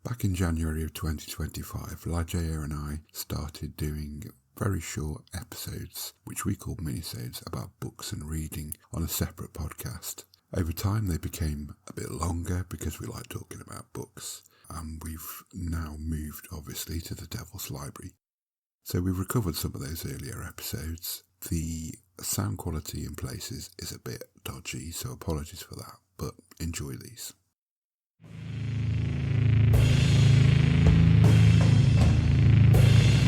Back in January of 2025, Ligeia and I started doing very short episodes, which we called minisodes, about books and reading on a separate podcast. Over time they became a bit longer because we like talking about books, and we've now moved obviously to the Devil's Library. So we've recovered some of those earlier episodes. The sound quality in places is a bit dodgy, so apologies for that, but enjoy these.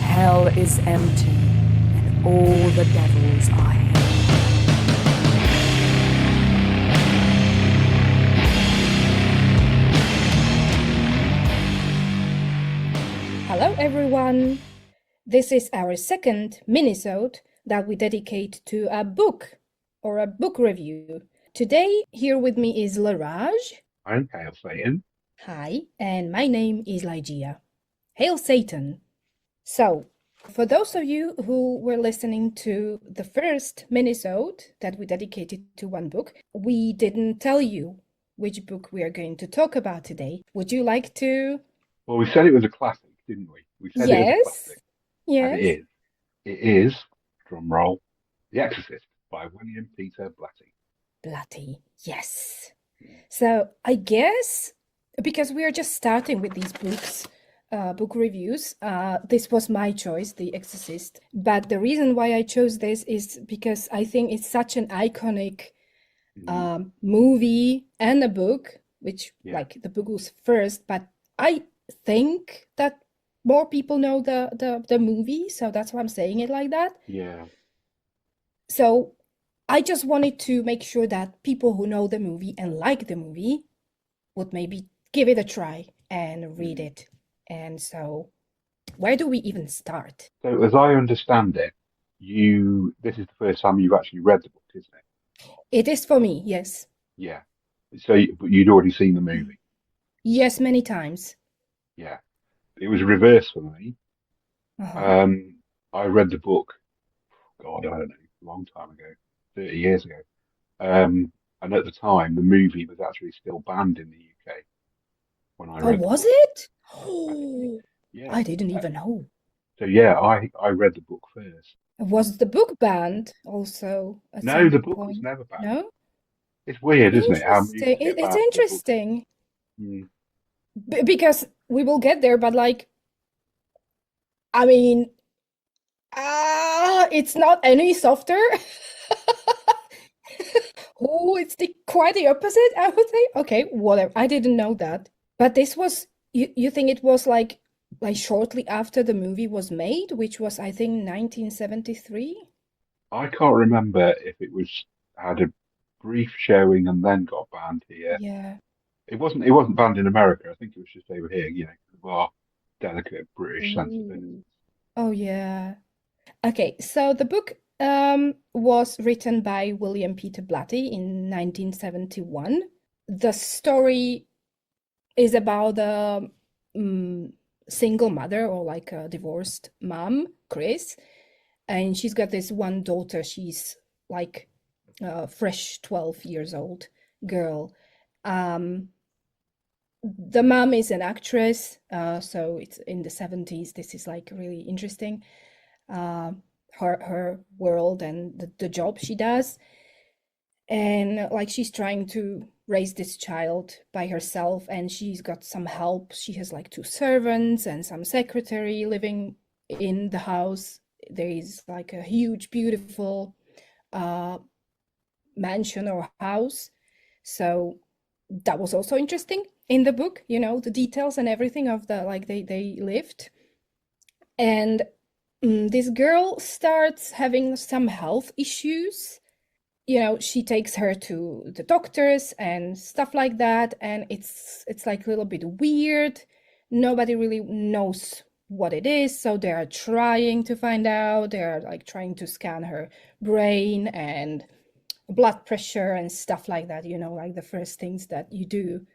Hell is empty, and all the devils are here. Hello everyone! This is our second minisode that we dedicate to a book or a book review. Today, here with me is Leraje. I'm Hail Satan. Hi, and my name is Ligeia. Hail Satan! So, for those of you who were listening to the first minisode that we dedicated to one book, we didn't tell you which book we are going to talk about today. Would you like to? Well, we said it was a classic, didn't we? We said it was a classic. Yes. And it is. It is, drum roll, The Exorcist by William Peter Blatty. Blatty, yes. So I guess because we are just starting with these books, book reviews, this was my choice, The Exorcist. But the reason why I chose this is because I think it's such an iconic movie and a book, which like the book was first, but I think that more people know the movie, so that's why I'm saying it like that. Yeah. So I just wanted to make sure that people who know the movie and like the movie would maybe give it a try and read it. And so where do we even start? So as I understand it, this is the first time you've actually read the book, isn't it? It is for me, yes. Yeah. So but you'd already seen the movie? Yes, many times. Yeah. It was reversed for me. I read the book, God, I don't know, a long time ago, 30 years ago. And at the time, the movie was actually still banned in the UK when I read. Oh, was it? Oh, yeah. I didn't even know. So yeah, I read the book first. Was the book banned also? No, the book was never banned. No? It's weird, isn't it? Interesting. It's interesting. Because we will get there, but like, I mean, it's not any softer. Oh, it's quite the opposite, I would say. Okay, whatever. I didn't know that. But this was, you think it was like shortly after the movie was made, which was, I think, 1973? I can't remember if it had a brief showing and then got banned here. Yeah. It wasn't banned in America. I think it was just over here, of our delicate British sensibilities. Oh, yeah. Okay, so the book was written by William Peter Blatty in 1971. The story is about a single mother or like a divorced mom, Chris, and she's got this one daughter. She's like a fresh 12 years old girl. The mom is an actress, so it's in the 70s. This is like really interesting. Her world and the job she does, and like she's trying to raise this child by herself, and she's got some help. She has like 2 servants and some secretary living in the house. There is like a huge beautiful mansion or house, so that was also interesting in the book, the details and everything of the like they lived. And this girl starts having some health issues. She takes her to the doctors and stuff like that, and it's like a little bit weird. Nobody really knows what it is, so they are trying to find out. They are like trying to scan her brain and blood pressure and stuff like that, like the first things that you do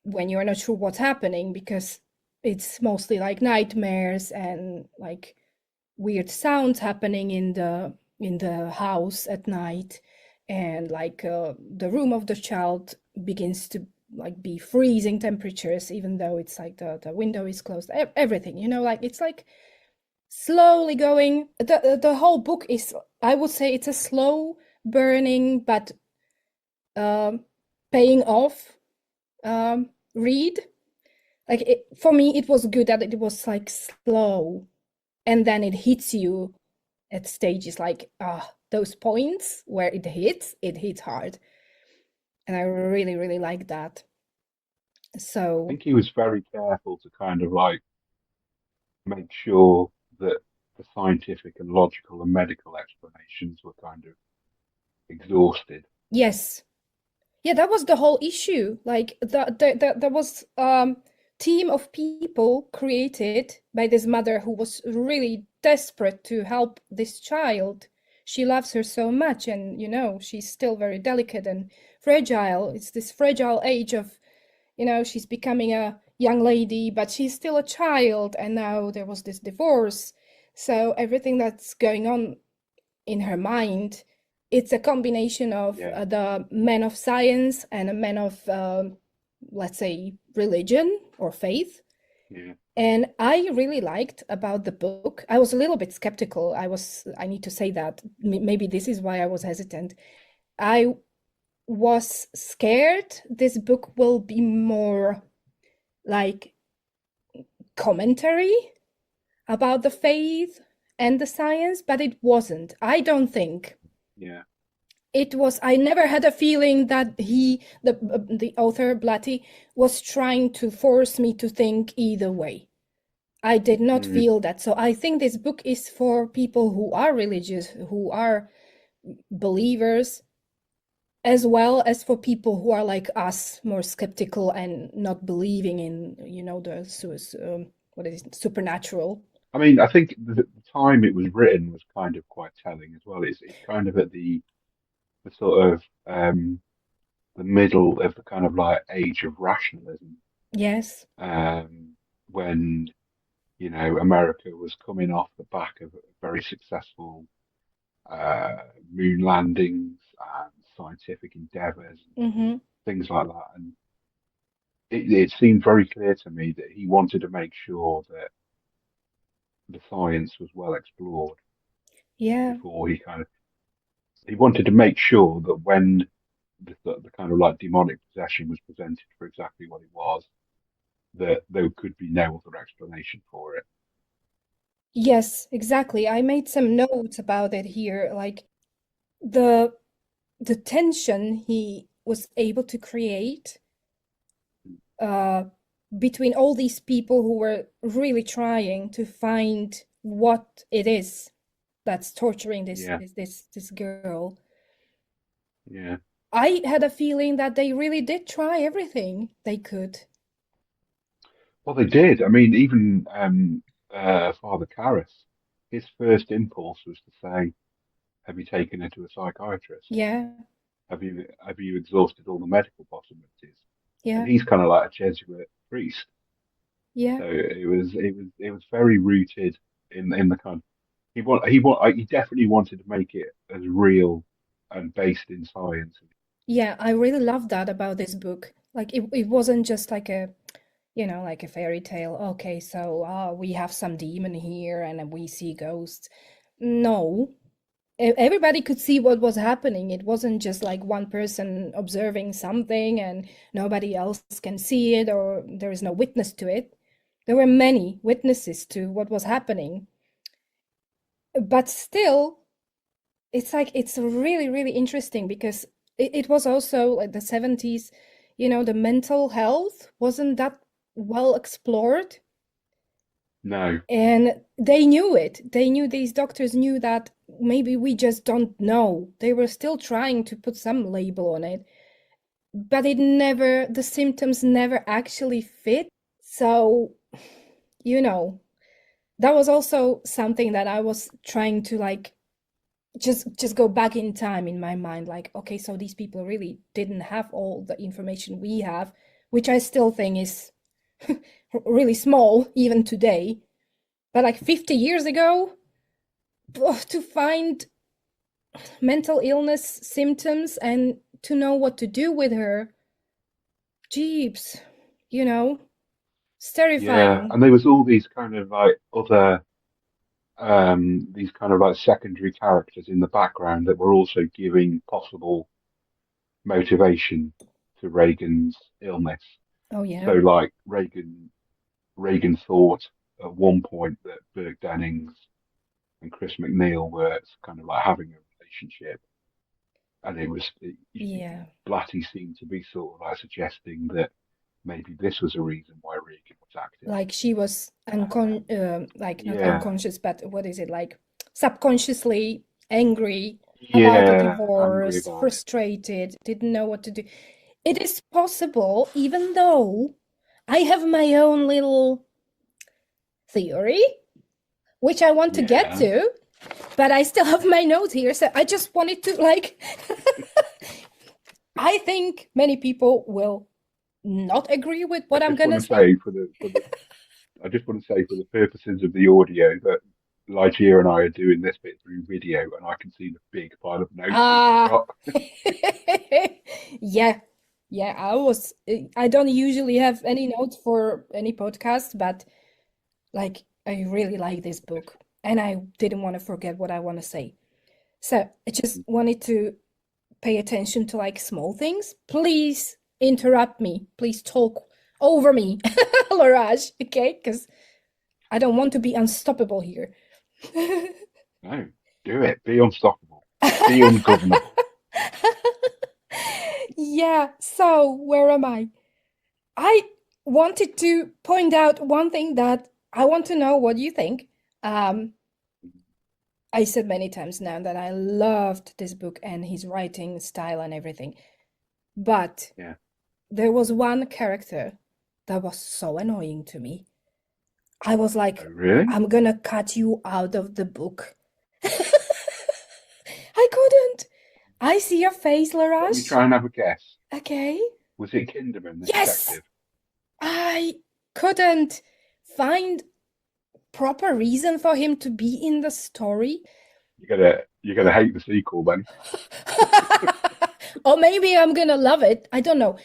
when you're not sure what's happening, because it's mostly like nightmares and like weird sounds happening in the house at night, and like the room of the child begins to like be freezing temperatures, even though it's like the window is closed, everything, you know, like it's like slowly going. The whole book is, I would say, it's a slow burning but paying off read. Like for me, it was good that it was like slow, and then it hits you at stages like those points where it hits hard, and I really really like that. I So think he was very careful to kind of like make sure that the scientific and logical and medical explanations were kind of exhausted. yes, yeah, that was the whole issue. Like there was team of people created by this mother who was really desperate to help this child. She loves her so much, and you know, she's still very delicate and fragile. It's this fragile age of, you know, she's becoming a young lady, but she's still a child, and now there was this divorce. So everything that's going on in her mind, it's a combination of Yeah, the man of science and a man of, let's say, religion or faith. yeah, And I really liked about the book. I was a little bit skeptical. I need to say that. Maybe this is why I was hesitant. I was scared this book will be more like commentary about the faith and the science, but it wasn't. I don't think yeah. it was. I never had a feeling that the author Blatty, was trying to force me to think either way. I did not Mm, feel that. So I think this book is for people who are religious, who are believers, as well as for people who are like us, more skeptical and not believing in, you know, the what is it, supernatural. I mean, I think the time it was written was kind of quite telling as well. It's kind of at the sort of the middle of the kind of like age of rationalism, Yes. um, when America was coming off the back of very successful uh, moon landings and scientific endeavors and Mm-hmm. things like that. And it seemed very clear to me that he wanted to make sure that the science was well explored Yeah. before he wanted to make sure that when the kind of like demonic possession was presented for exactly what it was, that there could be no other explanation for it. Yes, exactly. I made some notes about it here, like the the tension he was able to create uh between all these people who were really trying to find what it is that's torturing Yeah, this girl. yeah. I had a feeling that they really did try everything they could. Well, they did. I mean, even Father Karras, his first impulse was to say, "Have you taken her to a psychiatrist? Yeah, Have you exhausted all the medical possibilities?" And yeah, he's kind of like a Jesuit priest, yeah. so it was very rooted in the kind. He definitely wanted to make it as real and based in science. Yeah, I really love that about this book. Like it wasn't just like a, you know, like a fairy tale. Okay, so we have some demon here and we see ghosts. No, everybody could see what was happening. It wasn't just like one person observing something and nobody else can see it or there is no witness to it. There were many witnesses to what was happening. But still, it's like it's really, really interesting because it was also like the 70s, you know, the mental health wasn't that well explored. No, And they knew it. They knew, these doctors knew that maybe we just don't know. They were still trying to put some label on it, but the symptoms never actually fit. So, you know, that was also something that I was trying to like just go back in time in my mind. Like, okay, so these people really didn't have all the information we have, which I still think is really small even today. But like 50 years ago, to find mental illness symptoms and to know what to do with her, jeeps, you know, it's Yeah, terrifying. and there was all these kind of like other these kind of like secondary characters in the background that were also giving possible motivation to Reagan's illness. Oh So yeah. like Reagan thought at one point that Burke Dennings and Chris McNeil were kind of like having a relationship, and Yeah. Blatty seemed to be sort of like suggesting that maybe this was a reason why Reagan was acting. Like she was like not Yeah, unconscious, but what is it, like subconsciously angry about the yeah, angry divorce, about it. frustrated, didn't know what to do. It is possible, even though I have my own little theory, which I want to get Yeah, to, but I still have my notes here, so I just wanted to like I think many people will not agree with I what I'm just want gonna to say. say I just want to say for the purposes of the audio that Ligeia and I are doing this bit through video, and I can see the big pile of notes that you've Ah, got. yeah, yeah. I don't usually have any notes for any podcast, but like, I really like this book, and I didn't want to forget what I want to say. So I just wanted to pay attention to like small things. Please interrupt me. Please talk over me, Laraj, okay? Because I don't want to be unstoppable here. No, do it. Be unstoppable. Be ungovernable. Yeah, so where am I? I wanted to point out one thing that I want to know what you think. Um, I said many times now that I loved this book and his writing style and everything. But Yeah. there was one character that was so annoying to me. I was Oh, like, really? I'm gonna cut you out of the book. I couldn't. I see your face, Let me Larash. try and have a guess. Okay. Was it Kinderman, the Yes! detective? I couldn't find proper reason for him to be in the story. You're gonna hate the sequel then. Or maybe I'm gonna love it. I don't know.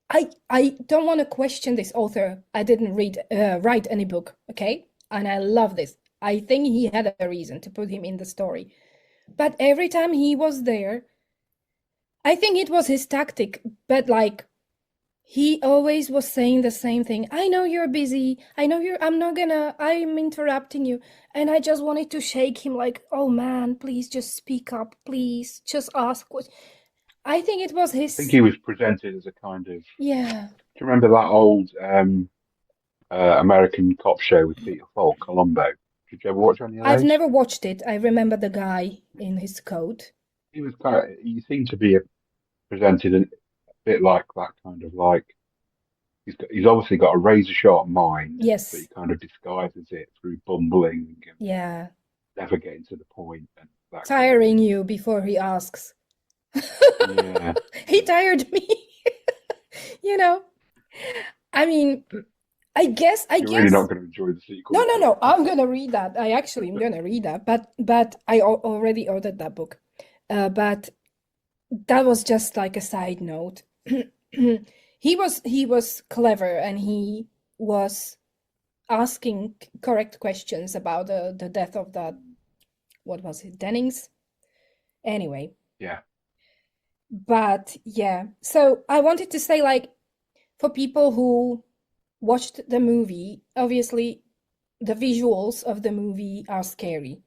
I don't want to question this author. I didn't write any book, okay? And I love this. I think he had a reason to put him in the story. But every time he was there, I think it was his tactic, but like he always was saying the same thing. I know you're busy. I know I'm interrupting you. And I just wanted to shake him like, oh man, please just speak up. Please just ask what. I think it was I think his. he was presented as a kind of. Yeah. Do you remember that old American cop show with Peter Falk, Columbo? Did you ever watch any of I've those? never watched it. I remember the guy in his coat. He was kind of. He seemed to be presented a bit like that kind of like. He's obviously got a razor sharp mind, but he Yes. kind of disguises it through bumbling and Yeah. never getting to the point and that kind of Tiring thing. you before he asks. Yeah, He tired me. You know, I mean, I you're really guess not going to enjoy the sequel, no, are no, you? no. I'm gonna read that. I actually am gonna read that, but I already ordered that book. But that was just like a side note. He was clever and he was asking correct questions about the death of that, what was it, Dennings? Anyway, Yeah. but yeah. So I wanted to say, like, for people who watched the movie, obviously the visuals of the movie are scary.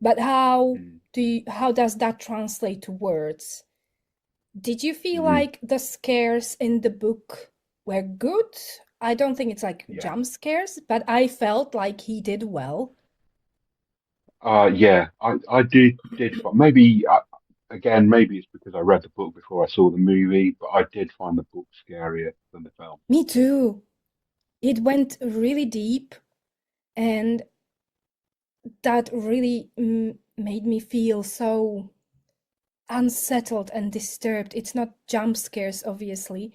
But Mm. how does that translate to words? Did you feel Mm. like the scares in the book were good? I don't think it's like Yeah. jump scares, but I felt like he did well. Yeah. I did maybe again maybe it's because I read the book before I saw the movie, but I did find the book scarier than the film. Me too. It went really deep, and that really made me feel so unsettled and disturbed. It's not jump scares, obviously,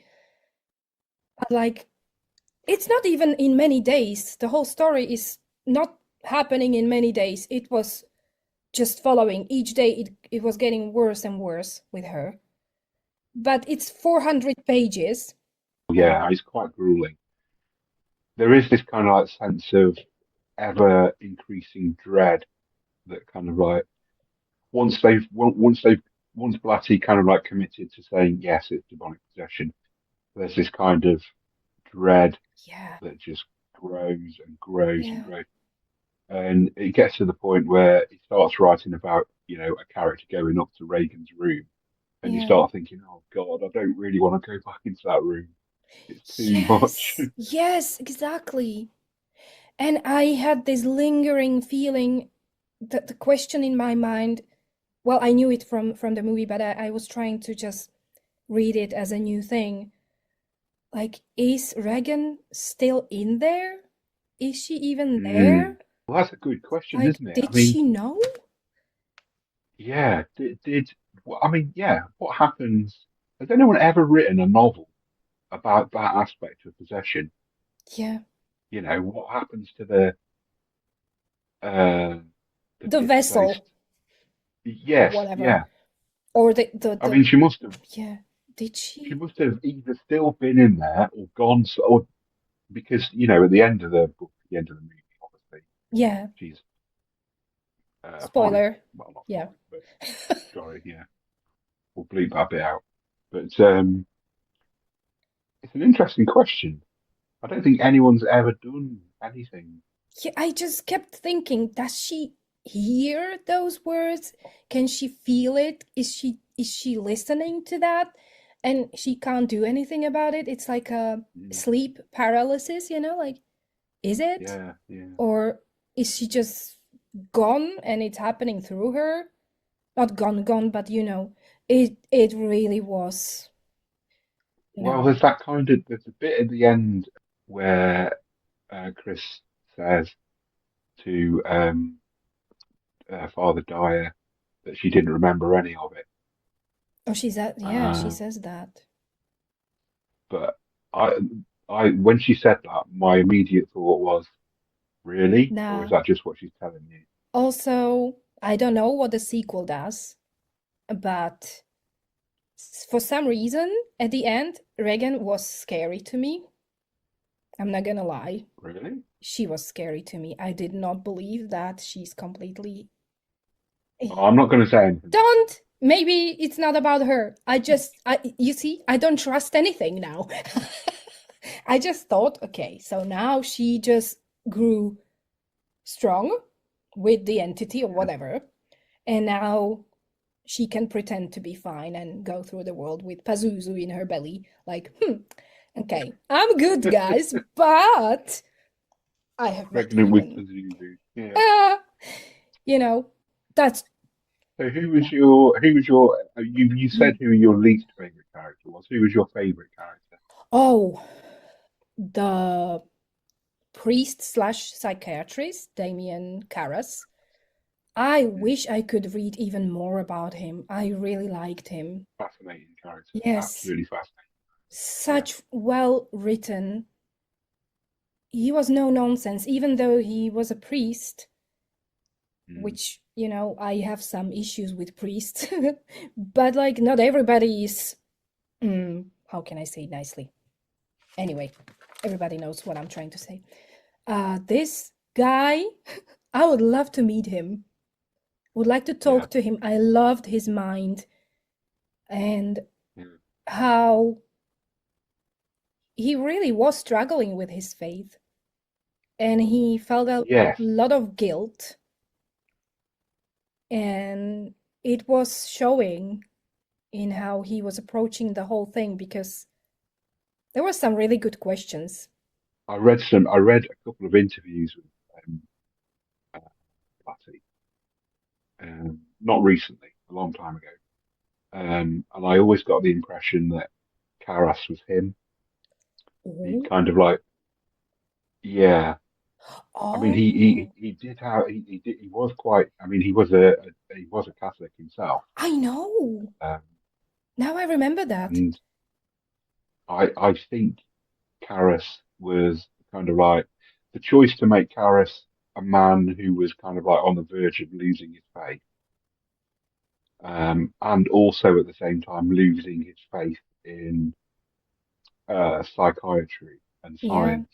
but like it's not even in many days. The whole story is not happening in many days. It was just following each day. It was getting worse and worse with her. But it's 400 pages. yeah, Oh, it's quite grueling. There is this kind of like sense of ever increasing dread that kind of like once they've once Blatty kind of like committed to saying yes, it's demonic possession. There's this kind of dread yeah, that just grows and grows and yeah, grows. And it gets to the point where he starts writing about, a character going up to Reagan's room, and you yeah. start thinking, oh God, I don't really want to go back into that room. It's too much. Yes, yes, exactly. And I had this lingering feeling that the question in my mind, well, I knew it from the movie, but I was trying to just read it as a new thing. Like, is Regan still in there? Is she even Mm. there? Well, that's a good question, Like, isn't it? I did mean, she know? yeah, well, I mean, yeah, what happens? Has anyone ever written a novel about that aspect of possession? Yeah, What happens to uh the the displaced? vessel or Yes, whatever. yeah. Or the I mean, yeah. Did she she? must have either still been in there or gone, or because at the end of the book, at the end of the movie, obviously Yeah. she's fine. Spoiler. Well, not Yeah. fine, but sorry, yeah, we'll bleep that bit out. But it's an interesting question. I don't think anyone's ever done anything. Yeah, I just kept thinking, does she hear those words? Can she feel it? Is she listening to that? And she can't do anything about it. It's like a Mm, sleep paralysis, like, is it? yeah, yeah. Or is she just gone and it's happening through her? Not gone, gone, but it really was, you Well, know. there's a bit at the end where Chris says to Father Dyer that she didn't remember any of it. Oh, yeah, she Uh, says that. but I, when she said that, my immediate thought was, really? Or is Nah. that just what she's telling you? Also, I don't know what the sequel does, but for some reason, at the end, Regan was scary to me. I'm not gonna lie. Really? She was scary to me. I did not believe that she's completely. Oh, I'm not going to say anything more. Don't! Maybe it's not about her. You see, I don't trust anything now. I just thought, okay, so now she just grew strong with the entity or Yeah. whatever, and now she can pretend to be fine and go through the world with Pazuzu in her belly. Like, okay, I'm good, guys, but I have met Pregnant with human. Pazuzu. Yeah. Ah, you know, that's So you said who your least favorite character was. Who was your favorite character? oh, the priest slash psychiatrist, Damien Karras. I Yeah. wish I could read even more about him. I really liked him. Fascinating character. Yes, Absolutely fascinating. Yeah. such well written. He was no nonsense, even though he was a priest, Mm. which, I have some issues with priests. But like, not everybody is, how can I say it nicely? Anyway, everybody knows what I'm trying to say. This guy, I would love to meet him. Would like to Yeah. talk to him. I loved his mind and Yeah. how he really was struggling with his faith. And he felt a Yes. lot of guilt. And it was showing in how he was approaching the whole thing because there were some really good questions. I read a couple of interviews with uh, Blatty, not recently, a long time ago. And I always got the impression that Karras was him. He Oh, kind of like, yeah. I mean, oh, he did have he was quite. I mean, he was a Catholic himself, I know. um, Now I remember that. and I think Karras was kind of like the choice to make Karras a man who was kind of like on the verge of losing his faith, and also at the same time losing his faith in psychiatry and Yeah. science.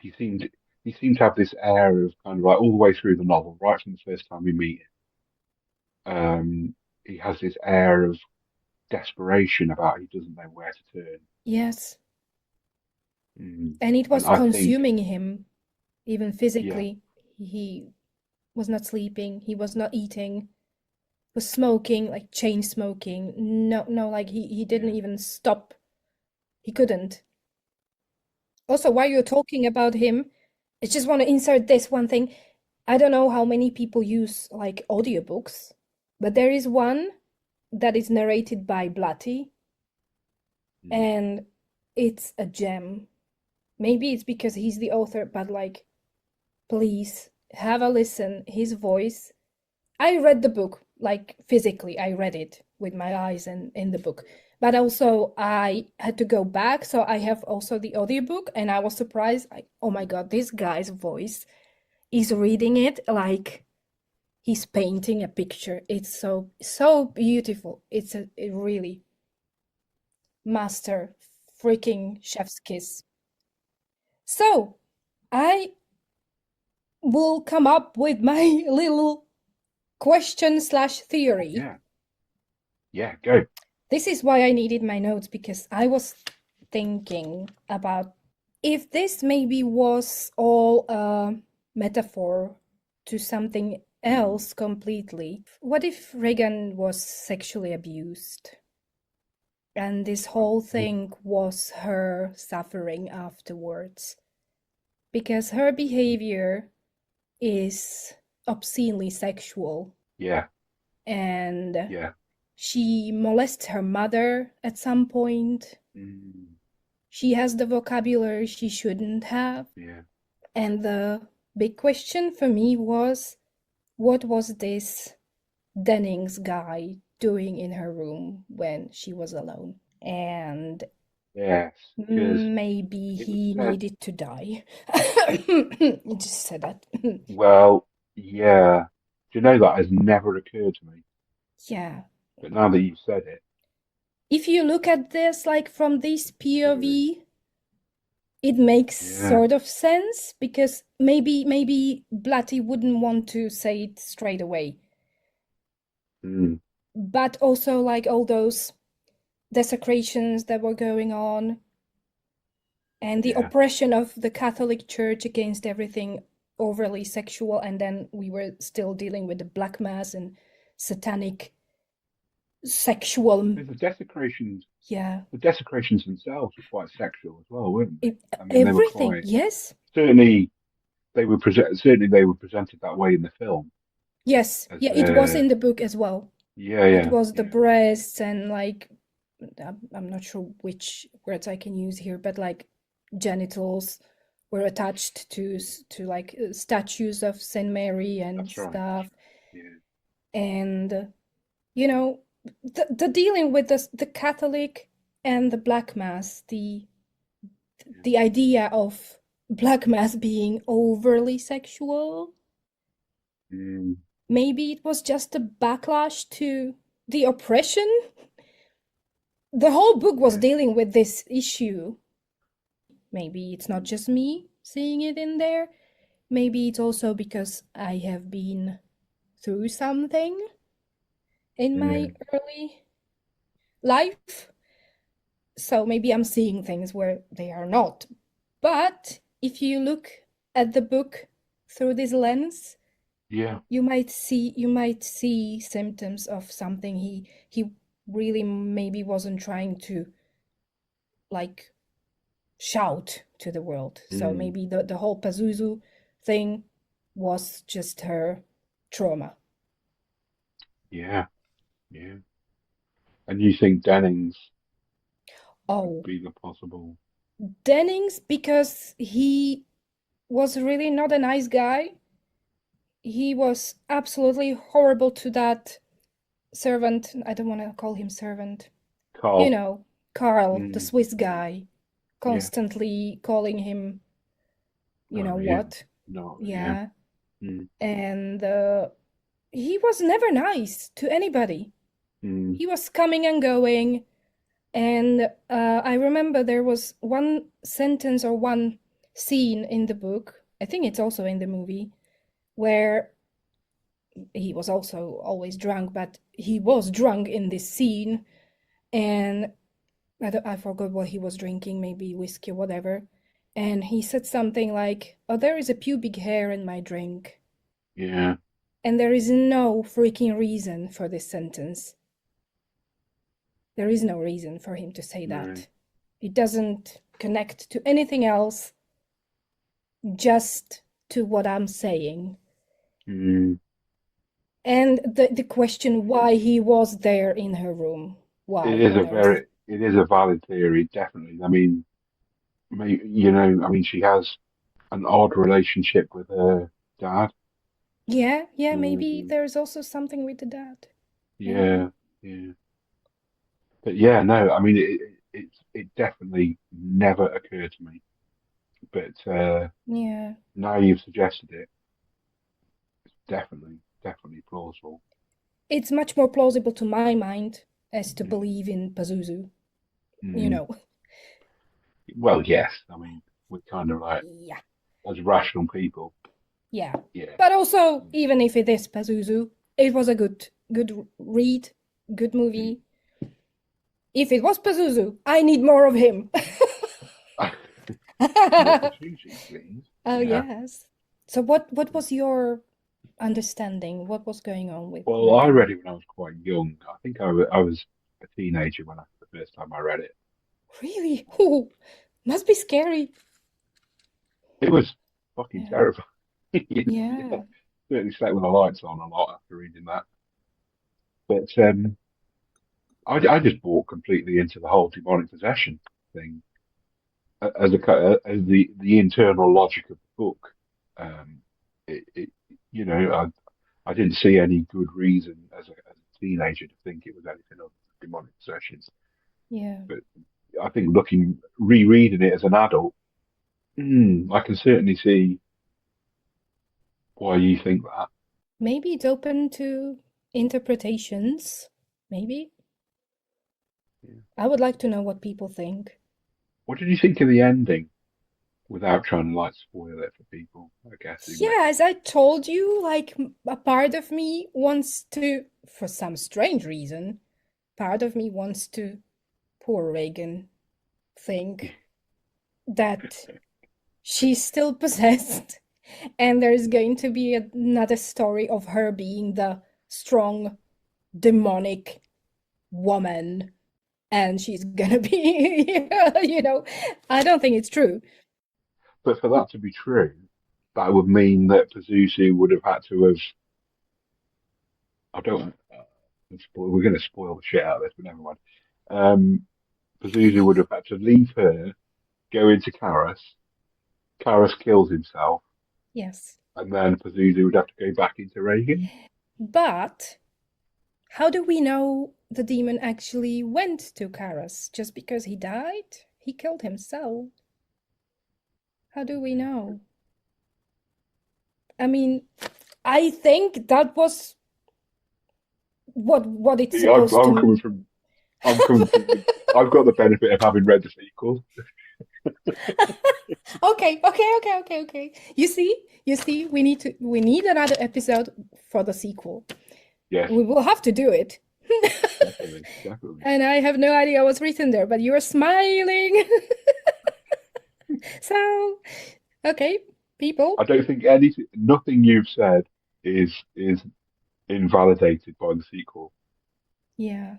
He seemed he seemed to have this air of kind of like all the way through the novel, right from the first time we meet him. He has this air of desperation about he doesn't know where to turn. Yes. Mm. And it And was I think, consuming him, even yeah, physically. He was not sleeping, he was not eating, was smoking, like chain smoking. No, no, like he didn't yeah, even stop. He couldn't. Also, while you're talking about him, I just want to insert this one thing. I don't know how many people use like audiobooks, but there is one that is narrated by Blatty, mm, and it's a gem. Maybe it's because he's the author, but like, please have a listen. His voice. I read the book, like physically, I read it with my eyes and in the book. But also I had to go back, so I have also the audiobook, and I was surprised. Oh my God, this guy's voice is reading it like he's painting a picture. It's so beautiful. It's a really master freaking chef's kiss. So I will come up with my little question slash theory. yeah, yeah, go. This is why I needed my notes, because I was thinking about if this maybe was all a metaphor to something Mm, else completely. What if Reagan was sexually abused and this whole oh, thing was her suffering afterwards? Because her behavior is obscenely sexual, yeah, and yeah, she molests her mother at some point. mm, She has the vocabulary she shouldn't have. yeah, And the big question for me was, what was this Dennings guy doing in her room when she was alone? And yes, because maybe it was he said, needed to die. I just said that. well, yeah. Do you know that has never occurred to me? Yeah. But now that you've said it, If you look at this like from this theory, POV, it makes yeah, sort of sense, because maybe Blatty wouldn't want to say it straight away. mm, But also like all those desecrations that were going on and the yeah, oppression of the Catholic Church against everything overly sexual, and then we were still dealing with the Black Mass and satanic sexual, because yeah, the desecrations themselves were quite sexual as well, weren't it, they? I mean, they were everything. quite Yes, certainly certainly they were presented that way in the film yes, as yeah, it was in the book as well. yeah, It yeah, was the yeah, breasts and like, I'm not sure which words I can use here, but like genitals were attached to like statues of Saint Mary and that's right. stuff. Yeah, And you know, the dealing with the Catholic and the Black Mass, yeah, the idea of Black Mass being overly sexual. mm, Maybe it was just a backlash to the oppression. The whole book was yeah, dealing with this issue. Maybe it's not just me seeing it in there. Maybe it's also because I have been through something in my yeah, early life. So maybe I'm seeing things where they are not. But if you look at the book through this lens, yeah, you might see symptoms of something he really maybe wasn't trying to like shout to the world. So mm, maybe the whole Pazuzu thing was just her trauma. yeah, yeah. And you think Dennings would Oh, be the possible? Dennings, because he was really not a nice guy. He was absolutely horrible to that servant. I don't want to call him servant. You Carl. know, Carl, the Mm, Swiss yeah, guy, yeah. constantly calling him, you know Oh, yeah. what? No, yeah. Yeah. Mm, And he was never nice to anybody. mm, He was coming and going. And I remember there was one sentence or one scene in the book, I think it's also in the movie, where he was also always drunk, but he was drunk in this scene, and I forgot what he was drinking, maybe whiskey or whatever. And he said something like, "Oh, there is a pubic hair in my drink." Yeah. And there is no freaking reason for this sentence. There is no reason for him to say No. that. It doesn't connect to anything else, just to what I'm saying. Mm. And the question why he was there in her room. It Why is on a earth? very, it is a valid theory, definitely. I mean, I mean, she has an odd relationship with her dad. Yeah, maybe Um, there's also something with the dad. Maybe. yeah, yeah. But yeah, no, I mean, it definitely never occurred to me. But Yeah. now you've suggested it, it's definitely plausible. It's much more plausible to my mind as to Yeah. believe in Pazuzu, you Mm. know. Well, yes. I mean, we're kind of like Yeah. as rational people. Yeah. Yeah. But also, even if it is Pazuzu, it was a good read, good Mm. movie. If it was Pazuzu, I need more of him. More Patootie, please. Oh Yeah. yes. So what was your understanding? What was going on Well, with I him? read it when I was quite young. I think I was a teenager when the first time I read it. Really? Ooh, must be scary. It was fucking Yeah. terrifying. Yeah. Yeah. Certainly slept with the lights on a lot after reading that. But I just bought completely into the whole demonic possession thing as as the internal logic of the book. Um, it you know I didn't see any good reason as a teenager to think it was anything other than demonic possessions. Yeah. But I think rereading it as an adult, I can certainly see why you think that. Maybe it's open to interpretations. Maybe. Yeah. I would like to know what people think. What did you think of the ending? Without trying to like spoil it for people, I guess who may. Yeah, as I told you, like a part of me wants to, for some strange reason, part of me wants to, poor Reagan, think that she's still possessed and there's going to be another story of her being the strong demonic woman and she's gonna be I don't think it's true. But for that to be true, that would mean that Pazuzu would have had to have. I don't. We're going to spoil the shit out of this, but never mind. Um, Pazuzu would have had to leave her, go into Karis. Karis kills himself, Yes, and then Pazuzu would have to go back into Reagan. but how do we know the demon actually went to Karas? Just because he died? He killed himself. How do we know? I mean, I think that was what it's See, supposed I'm to. coming from. I'm coming from. I've got the benefit of having read the sequel. Okay. You see, we need another episode for the sequel. Yes, We will have to do it. definitely. And I have no idea what's written there, but you're smiling. So, okay, people. I don't think nothing you've said is invalidated by the sequel, Yeah,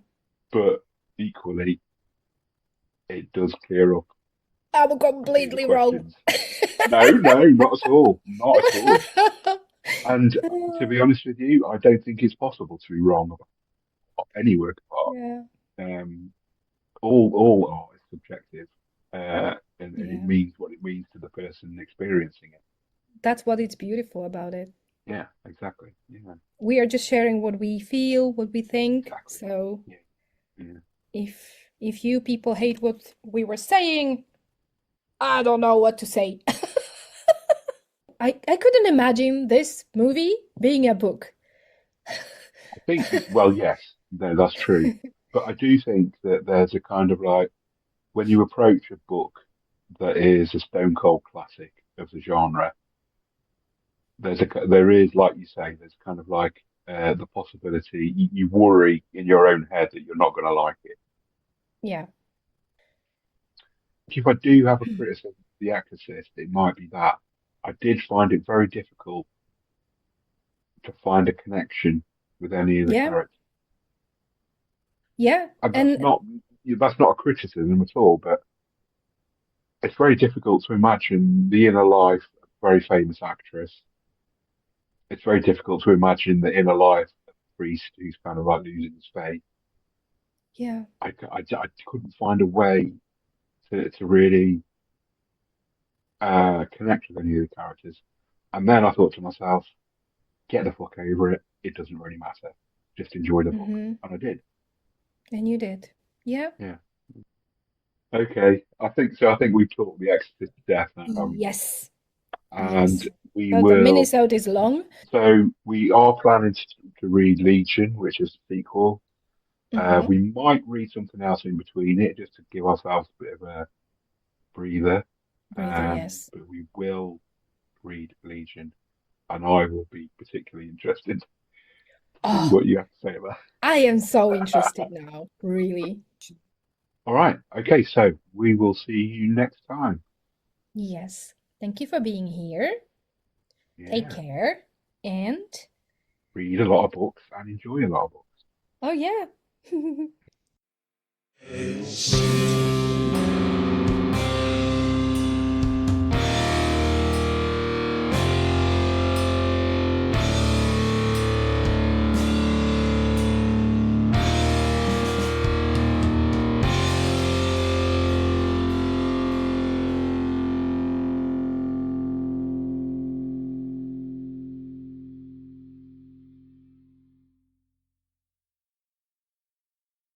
but equally it does clear up I'm a few of the completely wrong. questions. No, no, not at all, not at all. And to be honest with you, I don't think it's possible to be wrong about any work of Yeah, art. All art is subjective, and it yeah. means what it means to the person experiencing it. That's what it's beautiful about it. Yeah, exactly. Yeah, We are just sharing what we feel, what we think. exactly. So Yeah, yeah. if you people hate what we were saying, I don't know what to say. I couldn't imagine this movie being a book. I think, well, yes, no, that's true. But I do think that there's a kind of like when you approach a book that is a stone cold classic of the genre, there is, like you say, there's kind of like the possibility you worry in your own head that you're not going to like it. Yeah. If I do have a criticism of The Exorcist, it might be that I did find it very difficult to find a connection with any of the Yeah. characters. Yeah. And And that's not a criticism at all, but it's very difficult to imagine the inner life of a very famous actress. It's very difficult to imagine the inner life of a priest who's kind of like losing his faith. yeah. I couldn't find a way to really connect with any of the characters. And then I thought to myself, get the fuck over it. It doesn't really matter. Just enjoy the book. Mm-hmm. And I did. And you did. Yeah. Yeah. Okay. I think so. I think we've talked The Exorcist to death now, haven't we? Yes. And Yes. we So the will. minisode is long. So we are planning to read Legion, which is the sequel. Mm-hmm. We might read something else in between it just to give ourselves a bit of a breather. Breather, yes. But we will read Legion, and I will be particularly interested to see Oh, what you have to say about I am so interested now. Really. it. All right. Okay. So we will see you next time. Yes. Thank you for being here. Take Yeah. care. And Read a lot of books and enjoy a lot of books. oh, yeah.